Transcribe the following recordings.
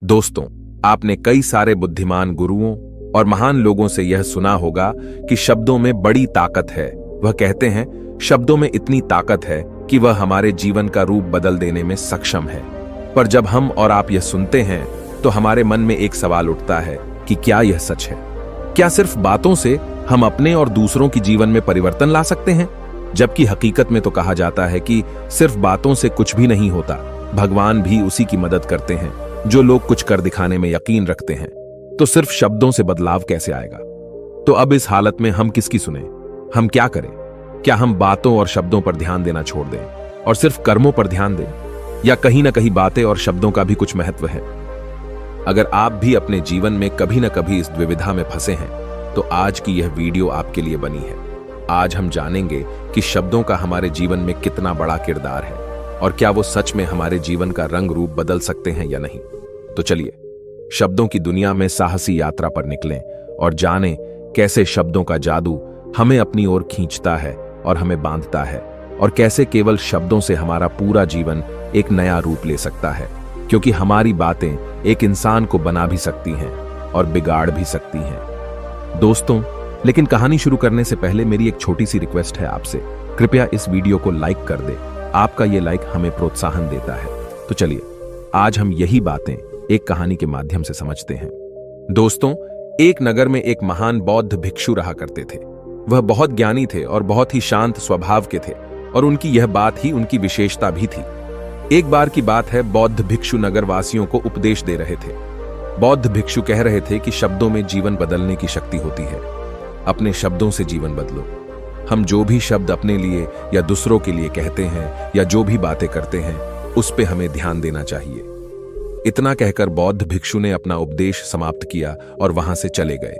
दोस्तों, आपने कई सारे बुद्धिमान गुरुओं और महान लोगों से यह सुना होगा कि शब्दों में बड़ी ताकत है। वह कहते हैं, शब्दों में इतनी ताकत है कि वह हमारे जीवन का रूप बदल देने में सक्षम है। पर जब हम और आप यह सुनते हैं तो हमारे मन में एक सवाल उठता है कि क्या यह सच है? क्या सिर्फ बातों से हम अपने और दूसरों की जीवन में परिवर्तन ला सकते हैं? जबकि हकीकत में तो कहा जाता है कि सिर्फ बातों से कुछ भी नहीं होता। भगवान भी उसी की मदद करते हैं जो लोग कुछ कर दिखाने में यकीन रखते हैं। तो सिर्फ शब्दों से बदलाव कैसे आएगा? तो अब इस हालत में हम किसकी सुने? हम क्या करें? क्या हम बातों और शब्दों पर ध्यान देना छोड़ दें और सिर्फ कर्मों पर ध्यान दें? या कहीं ना कहीं बातें और शब्दों का भी कुछ महत्व है? अगर आप भी अपने जीवन में कभी ना कभी इस द्विविधा में फंसे हैं तो आज की यह वीडियो आपके लिए बनी है। आज हम जानेंगे कि शब्दों का हमारे जीवन में कितना बड़ा किरदार है और क्या वो सच में हमारे जीवन का रंग रूप बदल सकते हैं या नहीं। तो चलिए शब्दों की दुनिया में साहसी यात्रा पर निकलें और जानें कैसे शब्दों का जादू हमें अपनी ओर खींचता है और हमें बांधता है, और कैसे केवल शब्दों से हमारा पूरा जीवन एक नया रूप ले सकता है। क्योंकि हमारी बातें एक इंसान को बना भी सकती हैं और बिगाड़ भी सकती हैं। दोस्तों, लेकिन कहानी शुरू करने से पहले मेरी एक छोटी सी रिक्वेस्ट है आपसे। कृपया इस वीडियो को लाइक कर दे। आपका ये लाइक हमें प्रोत्साहन देता है। तो चलिए आज हम यही बातें एक कहानी के माध्यम से समझते हैं। दोस्तों, एक नगर में एक महान बौद्ध भिक्षु रहा करते थे। वह बहुत ज्ञानी थे और बहुत ही शांत स्वभाव के थे, और उनकी यह बात ही उनकी विशेषता भी थी। एक बार की बात है, बौद्ध भिक्षु नगर वासियों को उपदेश दे रहे थे। बौद्ध भिक्षु कह रहे थे कि शब्दों में जीवन बदलने की शक्ति होती है। अपने शब्दों से जीवन बदलो। हम जो भी शब्द अपने लिए या दूसरों के लिए कहते हैं या जो भी बातें करते हैं उस पे हमें ध्यान देना चाहिए। इतना कहकर बौद्ध भिक्षु ने अपना उपदेश समाप्त किया और वहां से चले गए।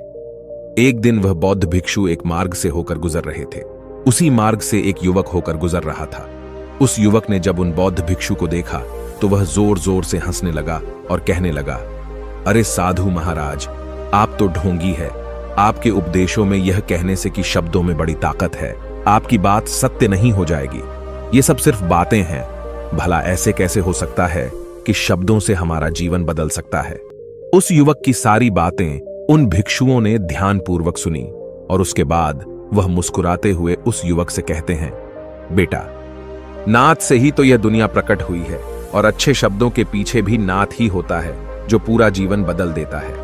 एक दिन वह बौद्ध भिक्षु एक मार्ग से होकर गुजर रहे थे। उसी मार्ग से एक युवक होकर गुजर रहा था। उस युवक ने जब उन बौद्ध भिक्षु को देखा तो वह जोर जोर से हंसने लगा और कहने लगा, अरे साधु महाराज, आप तो ढोंगी है। आपके उपदेशों में यह कहने से कि शब्दों में बड़ी ताकत है, आपकी बात सत्य नहीं हो जाएगी। ये सब सिर्फ बातें हैं। भला ऐसे कैसे हो सकता है कि शब्दों से हमारा जीवन बदल सकता है? उस युवक की सारी बातें उन भिक्षुओं ने ध्यानपूर्वक सुनी और उसके बाद वह मुस्कुराते हुए उस युवक से कहते हैं, बेटा, नाद से ही तो यह दुनिया प्रकट हुई है, और अच्छे शब्दों के पीछे भी नाद ही होता है जो पूरा जीवन बदल देता है।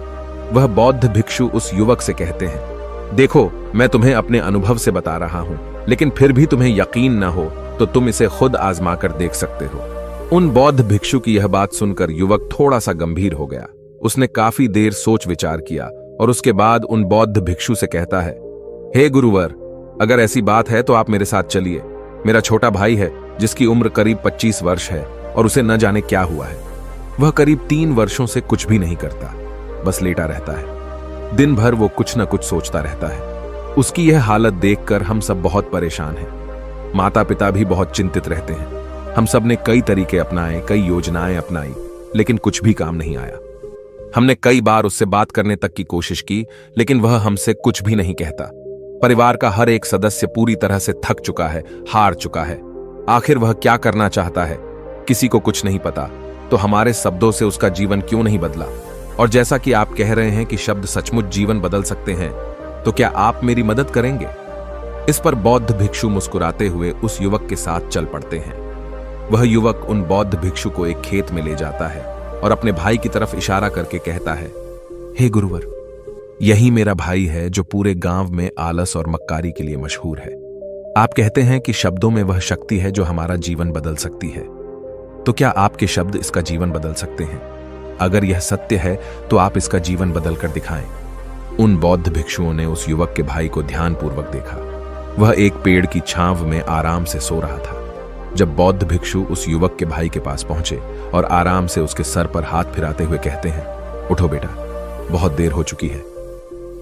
वह बौद्ध भिक्षु उस युवक से कहते हैं, देखो, मैं तुम्हें अपने अनुभव से बता रहा हूं, लेकिन फिर भी तुम्हें यकीन न हो तो तुम इसे खुद आजमा कर देख सकते हो। उन बौद्ध भिक्षु की यह बात सुनकर युवक थोड़ा सा गंभीर हो गया। उसने काफी देर सोच विचार किया और उसके बाद उन बौद्ध भिक्षु से कहता है, हे गुरुवर, अगर ऐसी बात है तो आप मेरे साथ चलिए। मेरा छोटा भाई है जिसकी उम्र करीब 25 वर्ष है और उसे न जाने क्या हुआ है। वह करीब 3 वर्षों से कुछ भी नहीं करता, बस लेटा रहता है। दिन भर वो कुछ न कुछ सोचता रहता है। उसकी यह हालत देखकर हम सब बहुत परेशान हैं। माता पिता भी बहुत चिंतित रहते हैं। हम सब ने कई तरीके अपनाए, कई योजनाएं अपनाई, लेकिन कुछ भी काम नहीं आया। हमने कई बार उससे बात करने तक की कोशिश की, लेकिन वह हमसे कुछ भी नहीं कहता। परिवार का हर एक सदस्य पूरी तरह से थक चुका है, हार चुका है। आखिर वह क्या करना चाहता है, किसी को कुछ नहीं पता। तो हमारे शब्दों से उसका जीवन क्यों नहीं बदला? और जैसा कि आप कह रहे हैं कि शब्द सचमुच जीवन बदल सकते हैं, तो क्या आप मेरी मदद करेंगे? इस पर बौद्ध भिक्षु मुस्कुराते हुए उस युवक के साथ चल पड़ते हैं। वह युवक उन बौद्ध भिक्षु को एक खेत में ले जाता है और अपने भाई की तरफ इशारा करके कहता है, हे गुरुवर, यही मेरा भाई है जो पूरे गांव में आलस और मक्कारी के लिए मशहूर है। आप कहते हैं कि शब्दों में वह शक्ति है जो हमारा जीवन बदल सकती है। तो क्या आपके शब्द इसका जीवन बदल सकते हैं? अगर यह सत्य है तो आप इसका जीवन बदल कर दिखाएं। उन बौद्ध भिक्षुओं ने उस युवक के भाई को ध्यानपूर्वक देखा। वह एक पेड़ की छांव में आराम से सो रहा था। जब बौद्ध भिक्षु उस युवक के भाई के पास पहुंचे और आराम से उसके सर पर हाथ फिराते हुए कहते हैं, उठो बेटा, बहुत देर हो चुकी है।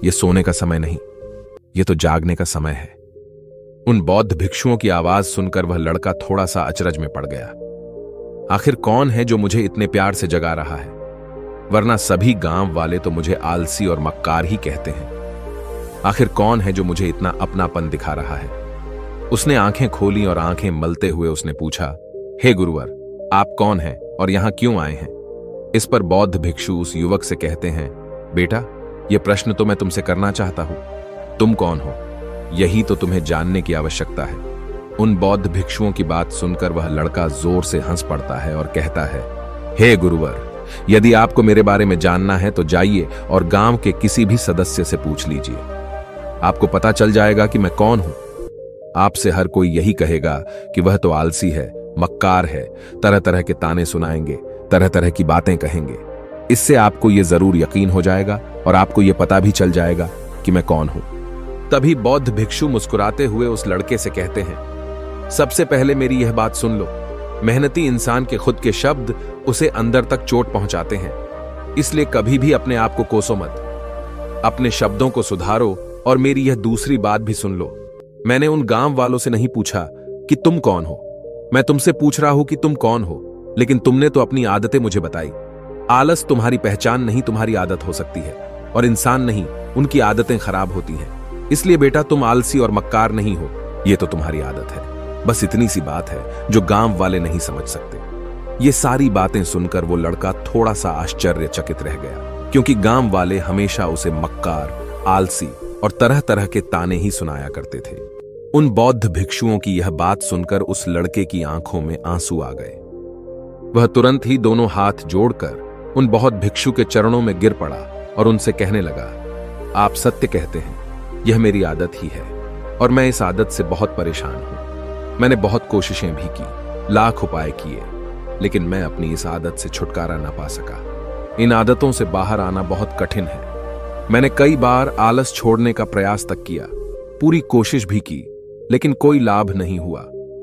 यह सोने का समय नहीं, यह तो जागने का समय है। उन बौद्ध भिक्षुओं की आवाज सुनकर वह लड़का थोड़ा सा अचरज में पड़ गया। आखिर कौन है जो मुझे इतने प्यार से जगा रहा है? वरना सभी गांव वाले तो मुझे आलसी और मक्कार ही कहते हैं। आखिर कौन है जो मुझे इतना अपनापन दिखा रहा है? उसने आंखें खोली और आंखें मलते हुए उसने पूछा, हे गुरुवर, आप कौन हैं और यहां क्यों आए हैं? इस पर बौद्ध भिक्षु उस युवक से कहते हैं, बेटा, यह प्रश्न तो मैं तुमसे करना चाहता हूं। तुम कौन हो? यही तो तुम्हें जानने की आवश्यकता है। उन बौद्ध भिक्षुओं की बात सुनकर वह लड़का जोर से हंस पड़ता है और कहता है, हे गुरुवर, यदि आपको मेरे बारे में जानना है तो जाइए और गांव के किसी भी सदस्य से पूछ लीजिए। आपको पता चल जाएगा कि मैं कौन हूं। आपसे हर कोई यही कहेगा कि वह तो आलसी है, मक्कार है, तरह तरह के ताने सुनाएंगे, तरह तरह की बातें कहेंगे। इससे आपको यह जरूर यकीन हो जाएगा और आपको यह पता भी चल जाएगा कि मैं कौन हूं। तभी बौद्ध भिक्षु मुस्कुराते हुए उस लड़के से कहते हैं, सबसे पहले मेरी यह बात सुन लो। मेहनती इंसान के खुद के शब्द उसे अंदर तक चोट पहुंचाते हैं, इसलिए कभी भी अपने आप को कोसो मत। अपने शब्दों को सुधारो। और मेरी यह दूसरी बात भी सुन लो। मैंने उन गांव वालों से नहीं पूछा कि तुम कौन हो, मैं तुमसे पूछ रहा हूं कि तुम कौन हो, लेकिन तुमने तो अपनी आदतें मुझे बताई। आलस तुम्हारी पहचान नहीं, तुम्हारी आदत हो सकती है, और इंसान नहीं, उनकी आदतें खराब होती हैं। इसलिए बेटा, तुम आलसी और मक्कार नहीं हो, यह तो तुम्हारी आदत है। बस इतनी सी बात है जो गांव वाले नहीं समझ सकते। ये सारी बातें सुनकर वो लड़का थोड़ा सा आश्चर्यचकित रह गया, क्योंकि गांव वाले हमेशा उसे मक्कार, आलसी और तरह तरह के ताने ही सुनाया करते थे। उन बौद्ध भिक्षुओं की यह बात सुनकर उस लड़के की आंखों में आंसू आ गए। वह तुरंत ही दोनों हाथ जोड़कर उन बौद्ध भिक्षु के चरणों में गिर पड़ा और उनसे कहने लगा, आप सत्य कहते हैं, यह मेरी आदत ही है और मैं इस आदत से बहुत परेशान हूं। मैंने बहुत कोशिशें भी की, लाख उपाय किए, लेकिन मैं अपनी इस आदत से छुटकारा ना पा सका। इन आदतों से बाहर आना बहुत कठिन है। मैंने कई बार आलस छोड़ने का प्रयास तक किया, पूरी कोशिश भी की, लेकिन कोई लाभ नहीं हुआ।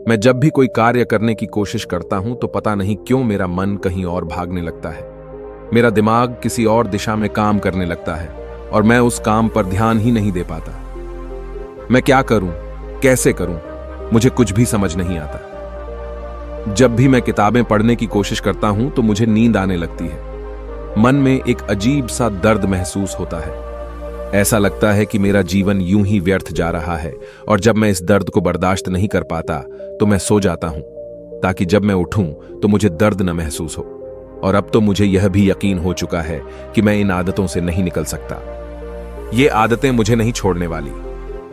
मैं जब भी कोई कार्य करने की कोशिश करता हूं तो पता नहीं क्यों मेरा मन कहीं और भागने लगता है। मेरा दिमाग किसी और दिशा में काम करने लगता है और मैं उस काम पर ध्यान ही नहीं दे पाता। मैं क्या करूं, कैसे करूं, मुझे कुछ भी समझ नहीं आता। जब भी मैं किताबें पढ़ने की कोशिश करता हूं तो मुझे नींद आने लगती है। मन में एक अजीब सा दर्द महसूस होता है। ऐसा लगता है कि मेरा जीवन यूं ही व्यर्थ जा रहा है, और जब मैं इस दर्द को बर्दाश्त नहीं कर पाता तो मैं सो जाता हूं, ताकि जब मैं उठूं तो मुझे दर्द न महसूस हो। और अब तो मुझे यह भी यकीन हो चुका है कि मैं इन आदतों से नहीं निकल सकता। ये आदतें मुझे नहीं छोड़ने वाली।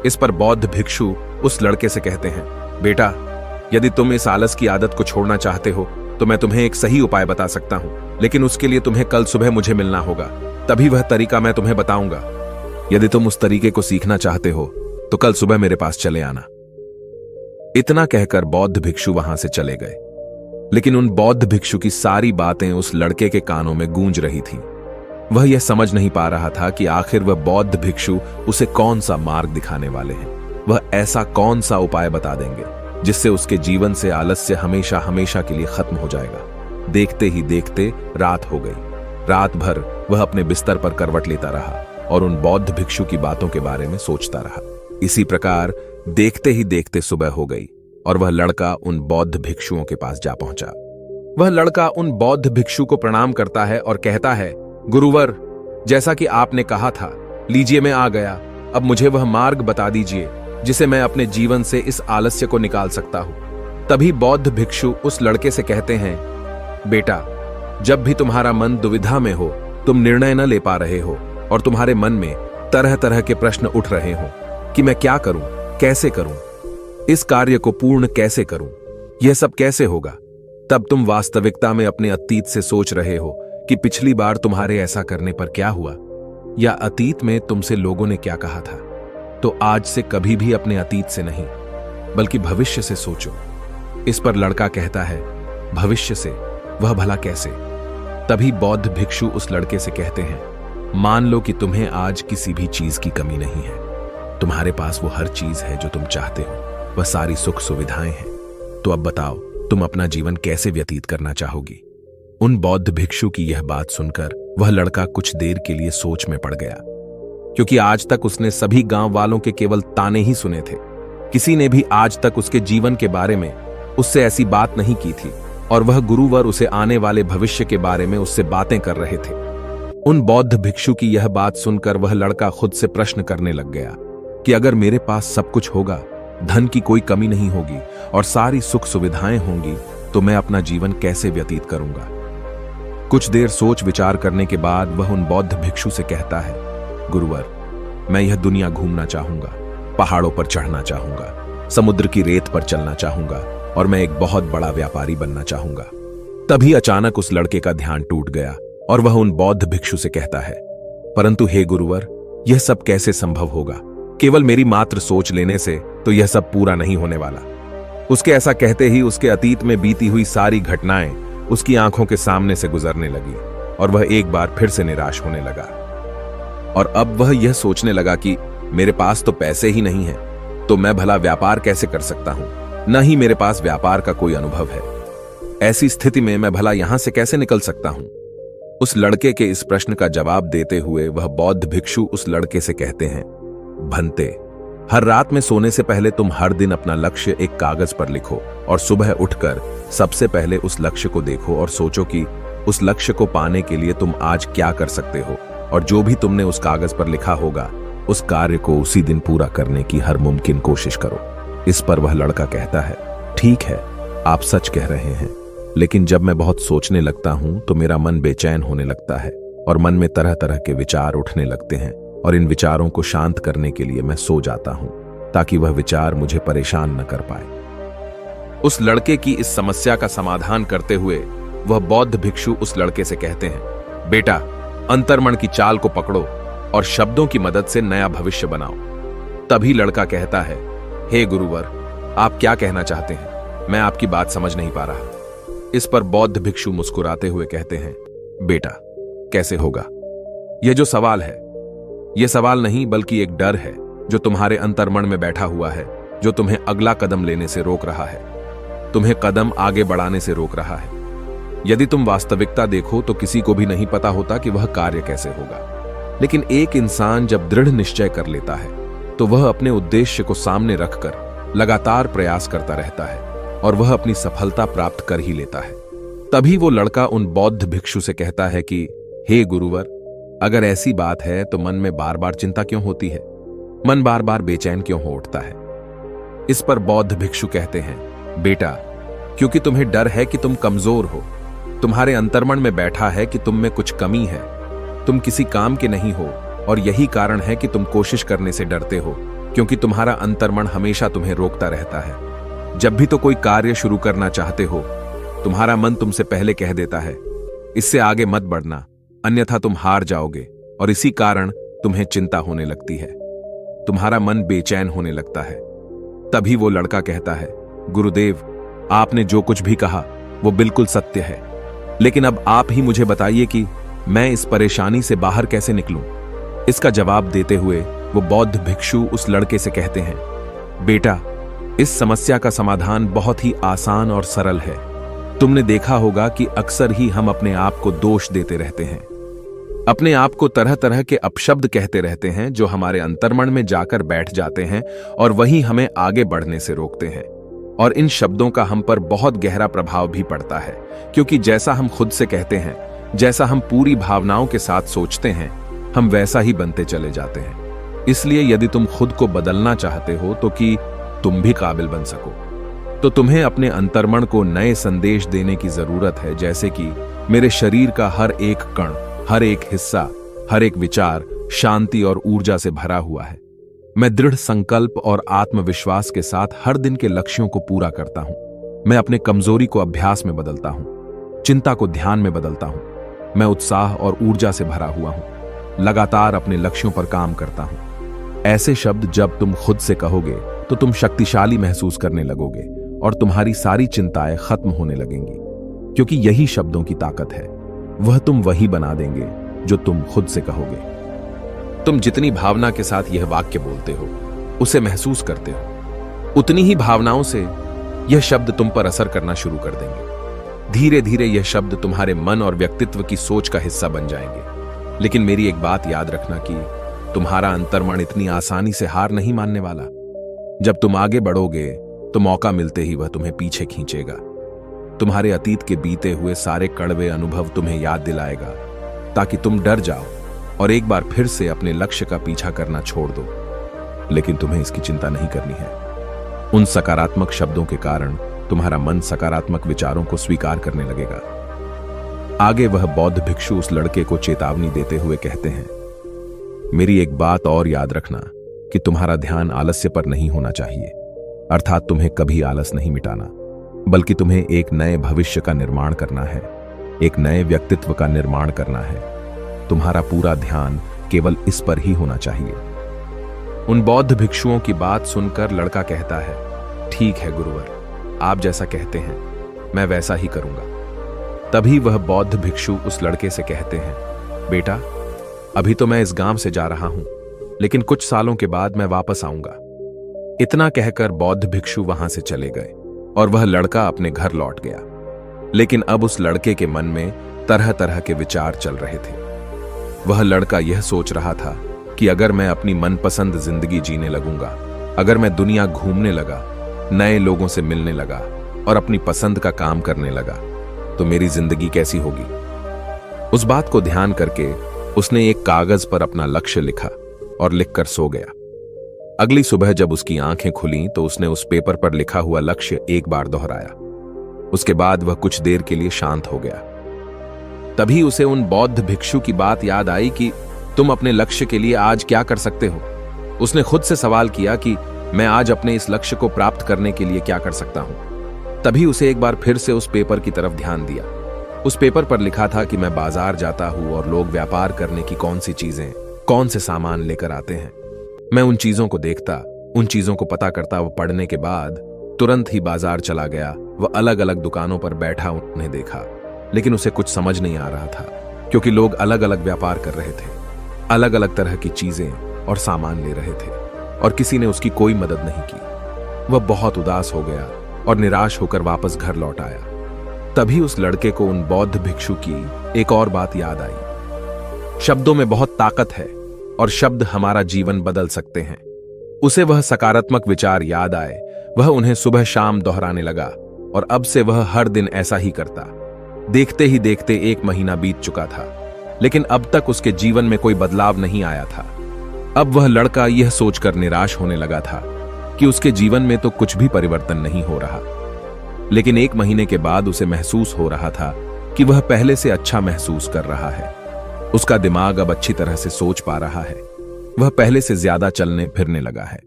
इस पर बौद्ध भिक्षु उस लड़के से कहते हैं, बेटा, यदि तुम इस आलस की आदत को छोड़ना चाहते हो तो मैं तुम्हें एक सही उपाय बता सकता हूं, लेकिन उसके लिए तुम्हें कल सुबह मुझे मिलना होगा, तभी वह तरीका मैं तुम्हें बताऊंगा। यदि तुम उस तरीके को सीखना चाहते हो तो कल सुबह मेरे पास चले आना। इतना कहकर बौद्ध भिक्षु वहां से चले गए, लेकिन उन बौद्ध भिक्षु की सारी बातें उस लड़के के कानों में गूंज रही थीं। वह यह समझ नहीं पा रहा था कि आखिर वह बौद्ध भिक्षु उसे कौन सा मार्ग दिखाने वाले हैं। वह ऐसा कौन सा उपाय बता देंगे जिससे उसके जीवन से आलस्य हमेशा हमेशा के लिए खत्म हो जाएगा। देखते ही देखते रात हो गई। रात भर वह अपने बिस्तर पर करवट लेता रहा और उन बौद्ध भिक्षु की बातों के बारे में सोचता रहा। इसी प्रकार देखते ही देखते सुबह हो गई और वह लड़का उन बौद्ध भिक्षुओं के पास जा पहुंचा। वह लड़का उन बौद्ध भिक्षु को प्रणाम करता है और कहता है, गुरुवर, जैसा कि आपने कहा था, लीजिए मैं आ गया। अब मुझे वह मार्ग बता दीजिए जिसे मैं अपने जीवन से इस आलस्य को निकाल सकता हूं। तभी बौद्ध भिक्षु उस लड़के से कहते हैं, बेटा, जब भी तुम्हारा मन दुविधा में हो, तुम निर्णय न ले पा रहे हो और तुम्हारे मन में तरह तरह के प्रश्न उठ रहे हो कि मैं क्या करूं, कैसे करूं, इस कार्य को पूर्ण कैसे करूं, यह सब कैसे होगा, तब तुम वास्तविकता में अपने अतीत से सोच रहे हो कि पिछली बार तुम्हारे ऐसा करने पर क्या हुआ, या अतीत में तुमसे लोगों ने क्या कहा था। तो आज से कभी भी अपने अतीत से नहीं, बल्कि भविष्य से सोचो। इस पर लड़का कहता है, भविष्य से? वह भला कैसे? तभी बौद्ध भिक्षु उस लड़के से कहते हैं, मान लो कि तुम्हें आज किसी भी चीज की कमी नहीं है। तुम्हारे पास वो हर चीज है जो तुम चाहते हो, वह सारी सुख सुविधाएं हैं। तो अब बताओ, तुम अपना जीवन कैसे व्यतीत करना चाहोगी? उन बौद्ध भिक्षु की यह बात सुनकर वह लड़का कुछ देर के लिए सोच में पड़ गया, क्योंकि आज तक उसने सभी गांव वालों के केवल ताने ही सुने थे। किसी ने भी आज तक उसके जीवन के बारे में उससे ऐसी बात नहीं की थी, और वह गुरुवर उसे आने वाले भविष्य के बारे में उससे बातें कर रहे थे। उन बौद्ध भिक्षु की यह बात सुनकर वह लड़का खुद से प्रश्न करने लग गया कि अगर मेरे पास सब कुछ होगा, धन की कोई कमी नहीं होगी और सारी सुख सुविधाएं होंगी, तो मैं अपना जीवन कैसे व्यतीत करूंगा? कुछ देर सोच विचार करने के बाद वह उन बौद्ध भिक्षु से कहता है, गुरुवर, मैं यह दुनिया घूमना चाहूंगा, पहाड़ों पर चढ़ना चाहूंगा, समुद्र की रेत पर चलना चाहूंगा और मैं एक बहुत बड़ा व्यापारी बनना चाहूंगा। तभी अचानक उस लड़के का ध्यान टूट गया और वह उन बौद्ध भिक्षु से कहता है, परंतु हे गुरुवर, यह सब कैसे संभव होगा? केवल मेरी मात्र सोच लेने से तो यह सब पूरा नहीं होने वाला। उसके ऐसा कहते ही उसके अतीत में बीती हुई सारी घटनाएं उसकी आंखों के सामने से गुजरने लगी और वह एक बार फिर से निराश होने लगा। और अब वह यह सोचने लगा कि मेरे पास तो पैसे ही नहीं है, तो मैं भला व्यापार कैसे कर सकता हूं? न ही मेरे पास व्यापार का कोई अनुभव है। ऐसी स्थिति में मैं भला यहां से कैसे निकल सकता हूं? उस लड़के के इस प्रश्न का जवाब देते हुए वह बौद्ध भिक्षु उस लड़के से कहते हैं, भंते, हर रात में सोने से पहले तुम हर दिन अपना लक्ष्य एक कागज पर लिखो और सुबह उठकर सबसे पहले उस लक्ष्य को देखो और सोचो कि उस लक्ष्य को पाने के लिए तुम आज क्या कर सकते हो, और जो भी तुमने उस कागज पर लिखा होगा उस कार्य को उसी दिन पूरा करने की हर मुमकिन कोशिश करो। इस पर वह लड़का कहता है, ठीक है, आप सच कह रहे हैं, लेकिन जब मैं बहुत सोचने लगता हूं तो मेरा मन बेचैन होने लगता है और मन में तरह तरह के विचार उठने लगते हैं और इन विचारों को शांत करने के लिए मैं सो जाता हूं ताकि वह विचार मुझे परेशान न कर पाए। उस लड़के की इस समस्या का समाधान करते हुए वह बौद्ध भिक्षु उस लड़के से कहते हैं, बेटा, अंतर्मन की चाल को पकड़ो और शब्दों की मदद से नया भविष्य बनाओ। तभी लड़का कहता है, हे गुरुवर, आप क्या कहना चाहते हैं? मैं आपकी बात समझ नहीं पा रहा। इस पर बौद्ध भिक्षु मुस्कुराते हुए कहते हैं, बेटा, कैसे होगा? यह जो सवाल है, यह सवाल नहीं बल्कि एक डर है जो तुम्हारे अंतर्मन में बैठा हुआ है, जो तुम्हें अगला कदम लेने से रोक रहा है, तुम्हें कदम आगे बढ़ाने से रोक रहा है। यदि तुम वास्तविकता देखो तो किसी को भी नहीं पता होता कि वह कार्य कैसे होगा, लेकिन एक इंसान जब दृढ़ निश्चय कर लेता है तो वह अपने उद्देश्य को सामने रखकर लगातार प्रयास करता रहता है और वह अपनी सफलता प्राप्त कर ही लेता है। तभी वो लड़का उन बौद्ध भिक्षु से कहता है कि हे गुरुवर, अगर ऐसी बात है तो मन में बार बार चिंता क्यों होती है? मन बार बार बेचैन क्यों हो उठता है? इस पर बौद्ध भिक्षु कहते हैं, बेटा, क्योंकि तुम्हें डर है कि तुम कमजोर हो। तुम्हारे अंतर्मन में बैठा है कि तुम में कुछ कमी है, तुम किसी काम के नहीं हो, और यही कारण है कि तुम कोशिश करने से डरते हो, क्योंकि तुम्हारा अंतर्मन हमेशा तुम्हें रोकता रहता है। जब भी तो कोई कार्य शुरू करना चाहते हो, तुम्हारा मन तुमसे पहले कह देता है, इससे आगे मत बढ़ना, अन्यथा तुम हार जाओगे, और इसी कारण तुम्हें चिंता होने लगती है, तुम्हारा मन बेचैन होने लगता है। तभी वो लड़का कहता है, गुरुदेव, आपने जो कुछ भी कहा वो बिल्कुल सत्य है, लेकिन अब आप ही मुझे बताइए कि मैं इस परेशानी से बाहर कैसे निकलूं? इसका जवाब देते हुए वो बौद्ध भिक्षु उस लड़के से कहते हैं, बेटा, इस समस्या का समाधान बहुत ही आसान और सरल है। तुमने देखा होगा कि अक्सर ही हम अपने आप को दोष देते रहते हैं, अपने आप को तरह तरह के अपशब्द कहते रहते हैं जो हमारे अंतर्मन में जाकर बैठ जाते हैं और वही हमें आगे बढ़ने से रोकते हैं। और इन शब्दों का हम पर बहुत गहरा प्रभाव भी पड़ता है, क्योंकि जैसा हम खुद से कहते हैं, जैसा हम पूरी भावनाओं के साथ सोचते हैं, हम वैसा ही बनते चले जाते हैं। इसलिए यदि तुम खुद को बदलना चाहते हो तो कि तुम भी काबिल बन सको, तो तुम्हें अपने अंतर्मन को नए संदेश देने की जरूरत है, जैसे कि मेरे शरीर का हर एक कण, हर एक हिस्सा, हर एक विचार शांति और ऊर्जा से भरा हुआ है। मैं दृढ़ संकल्प और आत्मविश्वास के साथ हर दिन के लक्ष्यों को पूरा करता हूं। मैं अपने कमजोरी को अभ्यास में बदलता हूं, चिंता को ध्यान में बदलता हूं। मैं उत्साह और ऊर्जा से भरा हुआ हूं, लगातार अपने लक्ष्यों पर काम करता हूं। ऐसे शब्द जब तुम खुद से कहोगे तो तुम शक्तिशाली महसूस करने लगोगे और तुम्हारी सारी चिंताएं खत्म होने लगेंगी, क्योंकि यही शब्दों की ताकत है। वह तुम वही बना देंगे जो तुम खुद से कहोगे। तुम जितनी भावना के साथ यह वाक्य बोलते हो, उसे महसूस करते हो, उतनी ही भावनाओं से यह शब्द तुम पर असर करना शुरू कर देंगे। धीरे धीरे यह शब्द तुम्हारे मन और व्यक्तित्व की सोच का हिस्सा बन जाएंगे। लेकिन मेरी एक बात याद रखना कि तुम्हारा अंतर्मन इतनी आसानी से हार नहीं मानने वाला। जब तुम आगे बढ़ोगे तो मौका मिलते ही वह तुम्हें पीछे खींचेगा। तुम्हारे अतीत के बीते हुए सारे कड़वे अनुभव तुम्हें याद दिलाएगा, ताकि तुम डर जाओ और एक बार फिर से अपने लक्ष्य का पीछा करना छोड़ दो। लेकिन तुम्हें इसकी चिंता नहीं करनी है। उन सकारात्मक शब्दों के कारण तुम्हारा मन सकारात्मक विचारों को स्वीकार करने लगेगा। आगे वह बौद्ध भिक्षु उस लड़के को चेतावनी देते हुए कहते हैं, मेरी एक बात और याद रखना कि तुम्हारा ध्यान आलस्य पर नहीं होना चाहिए, अर्थात तुम्हें कभी आलस नहीं मिटाना, बल्कि तुम्हें एक नए भविष्य का निर्माण करना है, एक नए व्यक्तित्व का निर्माण करना है। तुम्हारा पूरा ध्यान केवल इस पर ही होना चाहिए। उन बौद्ध भिक्षुओं की बात सुनकर लड़का कहता है, ठीक है गुरुवर, आप जैसा कहते हैं मैं वैसा ही करूंगा। तभी वह बौद्ध भिक्षु उस लड़के से कहते हैं, बेटा, अभी तो मैं इस गांव से जा रहा हूं, लेकिन कुछ सालों के बाद मैं वापस आऊंगा। इतना कहकर बौद्ध भिक्षु वहां से चले गए और वह लड़का अपने घर लौट गया। लेकिन अब उस लड़के के मन में तरह तरह के विचार चल रहे थे। वह लड़का यह सोच रहा था कि अगर मैं अपनी मनपसंद जिंदगी जीने लगूंगा, अगर मैं दुनिया घूमने लगा, नए लोगों से मिलने लगा और अपनी पसंद का काम करने लगा, तो मेरी जिंदगी कैसी होगी। उस बात को ध्यान करके उसने एक कागज पर अपना लक्ष्य लिखा और लिखकर सो गया। अगली सुबह जब उसकी आंखें खुलीं तो उसने उस पेपर पर लिखा हुआ लक्ष्य एक बार दोहराया। उसके बाद वह कुछ देर के लिए शांत हो गया। तभी उसे उन बौद्ध भिक्षु की बात याद आई कि तुम अपने लक्ष्य के लिए आज क्या कर सकते हो। उसने खुद से सवाल किया कि मैं आज अपने इस लक्ष्य को प्राप्त करने के लिए क्या कर सकता हूं। तभी उसे एक बार फिर से उस पेपर की तरफ ध्यान दिया। उस पेपर पर लिखा था कि मैं बाजार जाता हूं और लोग व्यापार करने की कौन सी चीजें, कौन से सामान लेकर आते हैं। मैं उन चीजों को देखता, उन चीजों को पता करता। वो पढ़ने के बाद तुरंत ही बाजार चला गया। वह अलग अलग दुकानों पर बैठा उन्हें देखा, लेकिन उसे कुछ समझ नहीं आ रहा था, क्योंकि लोग अलग अलग व्यापार कर रहे थे, अलग अलग तरह की चीजें और सामान ले रहे थे, और किसी ने उसकी कोई मदद नहीं की। वह बहुत उदास हो गया और निराश होकर वापस घर लौट आया। तभी उस लड़के को उन बौद्ध भिक्षु की एक और बात याद आई। शब्दों में बहुत ताकत है और शब्द हमारा जीवन बदल सकते हैं। उसे वह सकारात्मक विचार याद आए। वह उन्हें सुबह शाम दोहराने लगा और अब से वह हर दिन ऐसा ही करता। देखते ही देखते 1 महीना बीत चुका था, लेकिन अब तक उसके जीवन में कोई बदलाव नहीं आया था। अब वह लड़का यह सोचकर निराश होने लगा था कि उसके जीवन में तो कुछ भी परिवर्तन नहीं हो रहा। लेकिन 1 महीने के बाद उसे महसूस हो रहा था कि वह पहले से अच्छा महसूस कर रहा है। उसका दिमाग अब अच्छी तरह से सोच पा रहा है। वह पहले से ज्यादा चलने फिरने लगा है।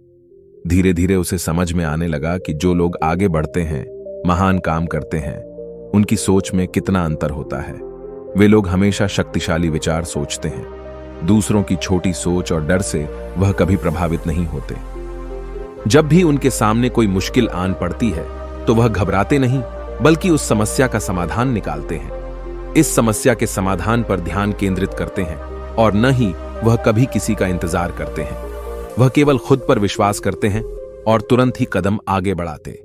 धीरे धीरे उसे समझ में आने लगा कि जो लोग आगे बढ़ते हैं, महान काम करते हैं, उनकी सोच में कितना अंतर होता है। वे लोग हमेशा शक्तिशाली विचार सोचते हैं। दूसरों की छोटी सोच और डर से वह कभी प्रभावित नहीं होते। जब भी उनके सामने कोई मुश्किल आन पड़ती है तो वह घबराते नहीं, बल्कि उस समस्या का समाधान निकालते हैं। इस समस्या के समाधान पर ध्यान केंद्रित करते हैं और न ही वह कभी किसी का इंतजार करते हैं। वह केवल खुद पर विश्वास करते हैं और तुरंत ही कदम आगे बढ़ाते।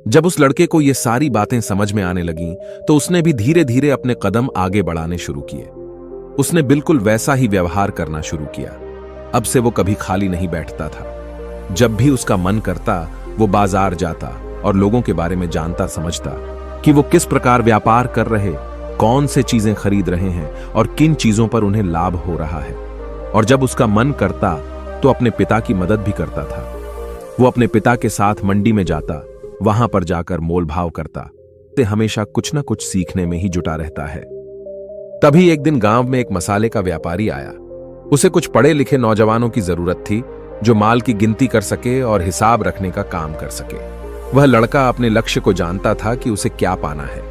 जब उस लड़के को ये सारी बातें समझ में आने लगीं, तो उसने भी धीरे धीरे अपने कदम आगे बढ़ाने शुरू किए। उसने बिल्कुल वैसा ही व्यवहार करना शुरू किया। अब से वो कभी खाली नहीं बैठता था। जब भी उसका मन करता, वो बाजार जाता और लोगों के बारे में जानता समझता कि वो किस प्रकार व्यापार कर रहे, कौन से चीजें खरीद रहे हैं और किन चीजों पर उन्हें लाभ हो रहा है। और जब उसका मन करता तो अपने पिता की मदद भी करता था। वो अपने पिता के साथ मंडी में जाता, वहां पर जाकर मोल भाव करता। ते हमेशा कुछ न कुछ सीखने में ही जुटा रहता है। तभी एक दिन गांव में एक मसाले का व्यापारी आया। उसे कुछ पढ़े लिखे नौजवानों की जरूरत थी जो माल की गिनती कर सके और हिसाब रखने का काम कर सके। वह लड़का अपने लक्ष्य को जानता था कि उसे क्या पाना है।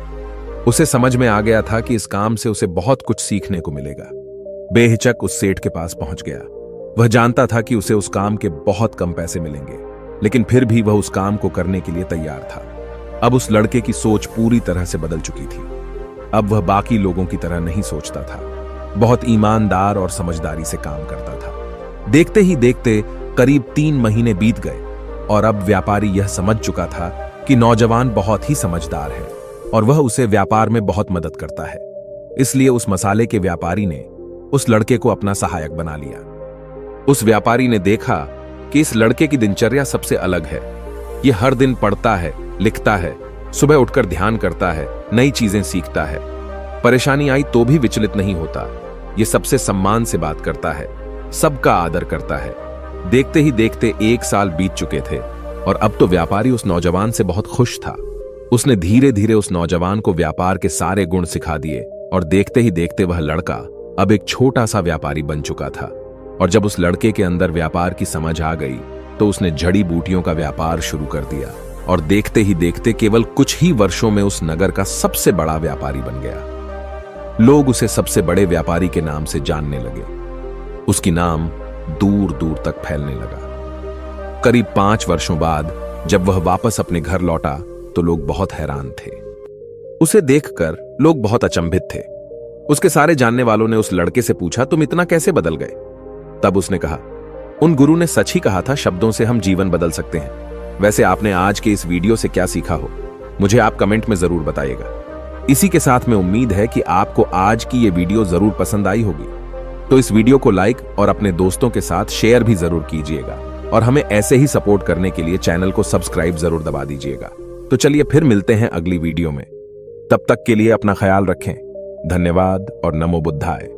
उसे समझ में आ गया था कि इस काम से उसे बहुत कुछ सीखने को मिलेगा। बेहिचक उस सेठ के पास पहुंच गया। वह जानता था कि उसे उस काम के बहुत कम पैसे मिलेंगे, लेकिन फिर भी वह उस काम को करने के लिए तैयार था। अब उस लड़के की सोच पूरी तरह से बदल चुकी थी। अब वह बाकी लोगों की तरह नहीं सोचता था। बहुत ईमानदार और समझदारी से काम करता था। देखते ही देखते करीब 3 महीने बीत गए और अब व्यापारी यह समझ चुका था कि नौजवान बहुत ही समझदार है और वह उसे व्यापार में बहुत मदद करता है। इसलिए उस मसाले के व्यापारी ने उस लड़के को अपना सहायक बना लिया। उस व्यापारी ने देखा कि इस लड़के की दिनचर्या सबसे अलग है। यह हर दिन पढ़ता है, लिखता है, सुबह उठकर ध्यान करता है, नई चीजें सीखता है। परेशानी आई तो भी विचलित नहीं होता। यह सबसे सम्मान से बात करता है, सबका आदर करता है। देखते ही देखते 1 साल बीत चुके थे और अब तो व्यापारी उस नौजवान से बहुत खुश था। उसने धीरे धीरे उस नौजवान को व्यापार के सारे गुण सिखा दिए और देखते ही देखते वह लड़का अब एक छोटा सा व्यापारी बन चुका था। और जब उस लड़के के अंदर व्यापार की समझ आ गई तो उसने जड़ी बूटियों का व्यापार शुरू कर दिया और देखते ही देखते केवल कुछ ही वर्षों में उस नगर का सबसे बड़ा व्यापारी बन गया। लोग उसे सबसे बड़े व्यापारी के नाम से जानने लगे। उसकी नाम दूर दूर तक फैलने लगा। करीब 5 वर्षों बाद जब वह वापस अपने घर लौटा तो लोग बहुत हैरान थे। उसे देखकर लोग बहुत अचंभित थे। उसके सारे जानने वालों ने उस लड़के से पूछा, तुम इतना कैसे बदल गए? तब उसने कहा, उन गुरु ने सच ही कहा था, शब्दों से हम जीवन बदल सकते हैं। वैसे आपने आज के इस वीडियो से क्या सीखा हो, मुझे आप कमेंट में जरूर बताइएगा। इसी के साथ में उम्मीद है कि आपको आज की ये वीडियो जरूर पसंद आई होगी। तो इस वीडियो को लाइक और अपने दोस्तों के साथ शेयर भी जरूर कीजिएगा और हमें ऐसे ही सपोर्ट करने के लिए चैनल को सब्सक्राइब जरूर दबा दीजिएगा। तो चलिए फिर मिलते हैं अगली वीडियो में। तब तक के लिए अपना ख्याल रखें। धन्यवाद और नमो बुद्धाय।